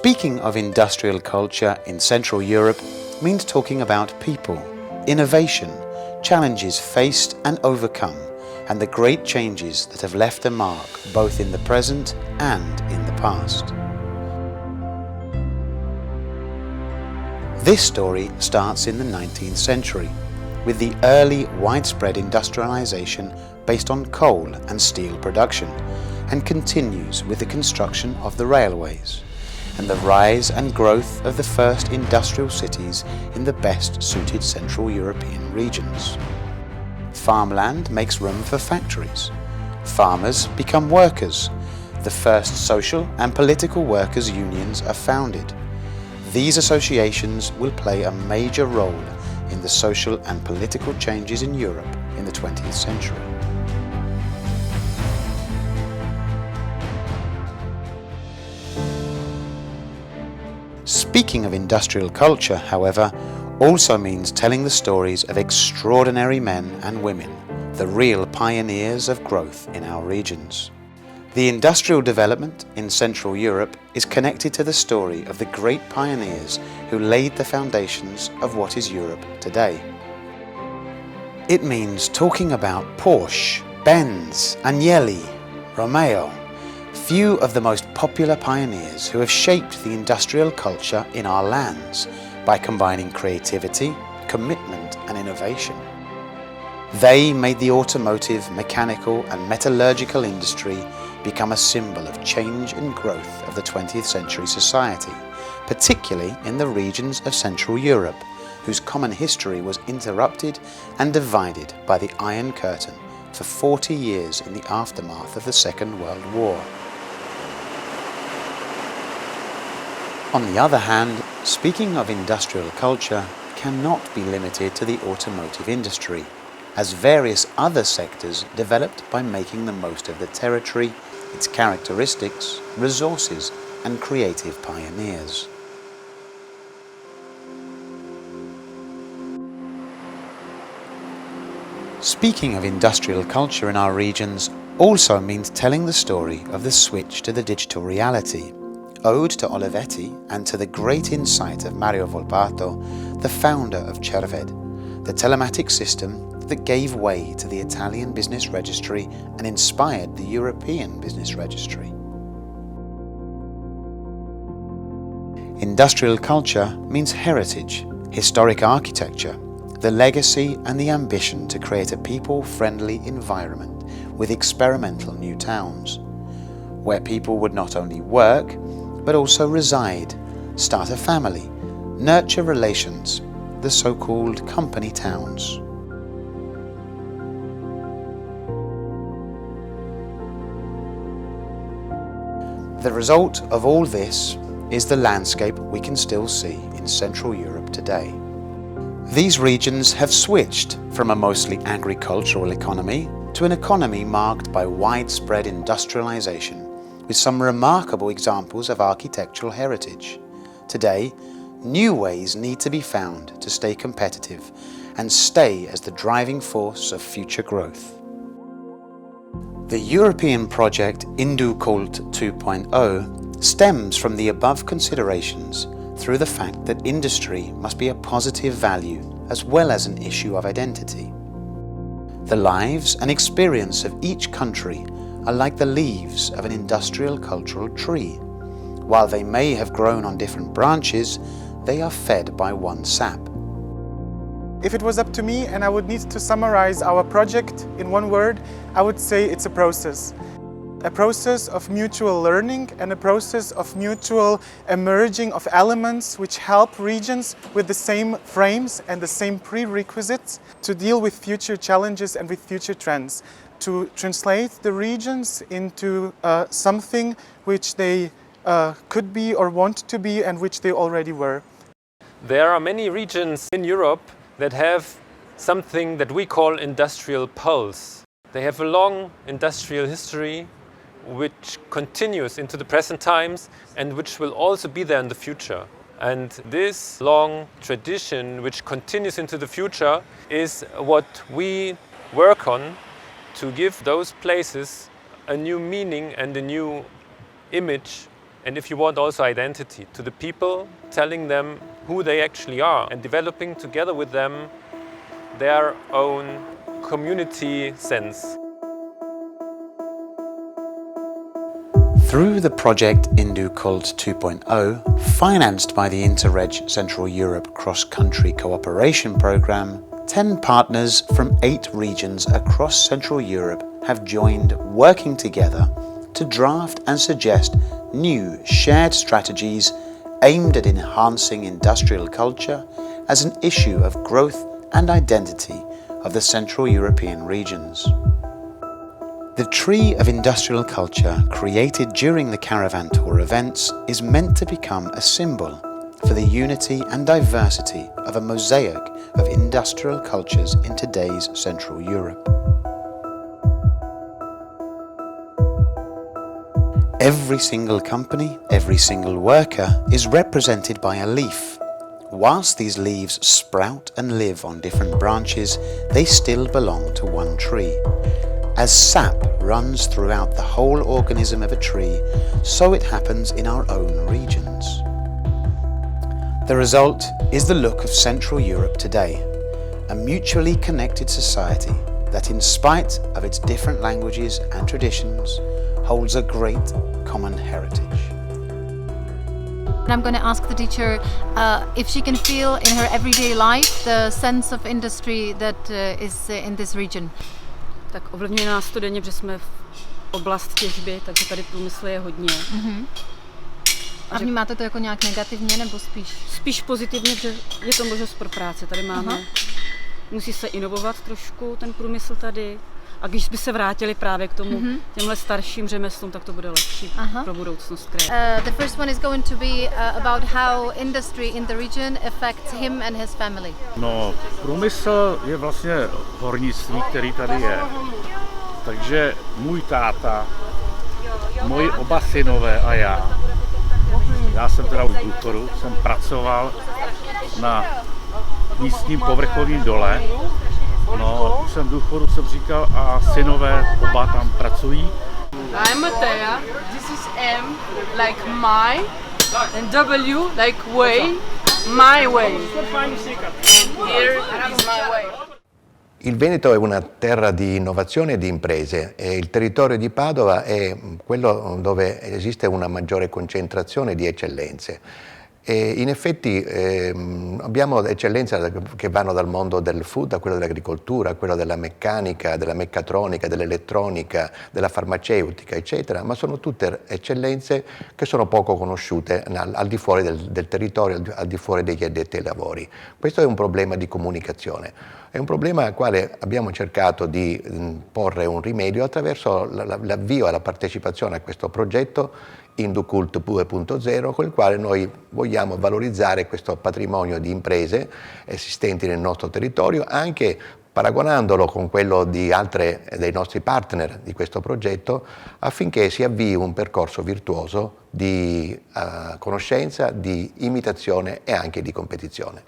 Speaking of industrial culture in Central Europe means talking about people, innovation, challenges faced and overcome, and the great changes that have left a mark both in the present and in the past. This story starts in the 19th century, with the early widespread industrialization based on coal and steel production, and continues with the construction of the railways and the rise and growth of the first industrial cities in the best suited Central European regions. Farmland makes room for factories. Farmers become workers. The first social and political workers' unions are founded. These associations will play a major role in the social and political changes in Europe in the 20th century. Speaking of industrial culture, however, also means telling the stories of extraordinary men and women, the real pioneers of growth in our regions. The industrial development in Central Europe is connected to the story of the great pioneers who laid the foundations of what is Europe today. It means talking about Porsche, Benz, Agnelli, Romeo, few of the most popular pioneers who have shaped the industrial culture in our lands by combining creativity, commitment and innovation. They made the automotive, mechanical and metallurgical industry become a symbol of change and growth of the 20th century society, particularly in the regions of Central Europe, whose common history was interrupted and divided by the Iron Curtain for 40 years in the aftermath of the Second World War. On the other hand, speaking of industrial culture cannot be limited to the automotive industry, as various other sectors developed by making the most of the territory, its characteristics, resources, and creative pioneers. Speaking of industrial culture in our regions also means telling the story of the switch to the digital reality, ode to Olivetti and to the great insight of Mario Volpato, the founder of Cerved, the telematic system that gave way to the Italian business registry and inspired the European business registry. Industrial culture means heritage, historic architecture, the legacy and the ambition to create a people-friendly environment with experimental new towns, where people would not only work, but also reside, start a family, nurture relations, the so-called company towns. The result of all this is the landscape we can still see in Central Europe today. These regions have switched from a mostly agricultural economy to an economy marked by widespread industrialization, with some remarkable examples of architectural heritage. Today, new ways need to be found to stay competitive and stay as the driving force of future growth. The European project Inducult 2.0 stems from the above considerations through the fact that industry must be a positive value as well as an issue of identity. The lives and experience of each country are like the leaves of an industrial cultural tree. While they may have grown on different branches, they are fed by one sap. If it was up to me and I would need to summarize our project in one word, I would say it's a process. A process of mutual learning and a process of mutual emerging of elements which help regions with the same frames and the same prerequisites to deal with future challenges and with future trends. to translate the regions into something which they could be or want to be and which they already were. There are many regions in Europe that have something that we call industrial pulse. They have a long industrial history which continues into the present times and which will also be there in the future. And this long tradition which continues into the future is what we work on to give those places a new meaning and a new image, and if you want also identity to the people, telling them who they actually are and developing together with them their own community sense. Through the project Inducult2.0, financed by the Interreg Central Europe Cross-Country Cooperation Programme, 10 partners from 8 regions across Central Europe have joined, working together to draft and suggest new shared strategies aimed at enhancing industrial culture as an issue of growth and identity of the Central European regions. The Tree of Industrial Culture, created during the Caravan Tour events, is meant to become a symbol for the unity and diversity of a mosaic of industrial cultures in today's Central Europe. Every single company, every single worker is represented by a leaf. Whilst these leaves sprout and live on different branches, they still belong to one tree. As sap runs throughout the whole organism of a tree, so it happens in our own regions. The result is the look of Central Europe today, a mutually connected society that, in spite of its different languages and traditions, holds a great common heritage. I'm going to ask the teacher if she can feel in her everyday life the sense of industry that is in this region. Tak ovlivňuje nás to denně, protože jsme v oblast těžby, takže tady průmysl je hodně. Mm-hmm. A vnímáte to jako nějak negativně nebo spíš? Spíš pozitivně, protože je to možnost pro práce. Tady máme, musí se inovovat trošku ten průmysl tady. A když by se vrátili právě k tomu těmhle starším řemeslům, tak to bude lepší pro budoucnost kraje. The first one is going to be about how industry in the region affects him and his family. No, průmysl je vlastně hornictví, který tady je. Takže můj táta, moji oba synové a já jsem teda už v důchodu, jsem pracoval na místním povrchovém dole. No, už jsem v důchodu, jsem říkal, a synové oba tam pracují. I'm Matea, this is M like my, and W like way, my way. Here is my way. Il Veneto è una terra di innovazione e di imprese e il territorio di Padova è quello dove esiste una maggiore concentrazione di eccellenze. E in effetti abbiamo eccellenze che vanno dal mondo del food a quello dell'agricoltura, a quello della meccanica, della meccatronica, dell'elettronica, della farmaceutica, eccetera, ma sono tutte eccellenze che sono poco conosciute al di fuori del territorio, al di fuori degli addetti ai lavori. Questo è un problema di comunicazione, è un problema al quale abbiamo cercato di porre un rimedio attraverso l'avvio alla partecipazione a questo progetto Inducult2.0, con il quale noi vogliamo valorizzare questo patrimonio di imprese esistenti nel nostro territorio, anche paragonandolo con quello di altri dei nostri partner di questo progetto, affinché si avvii un percorso virtuoso di conoscenza, di imitazione e anche di competizione.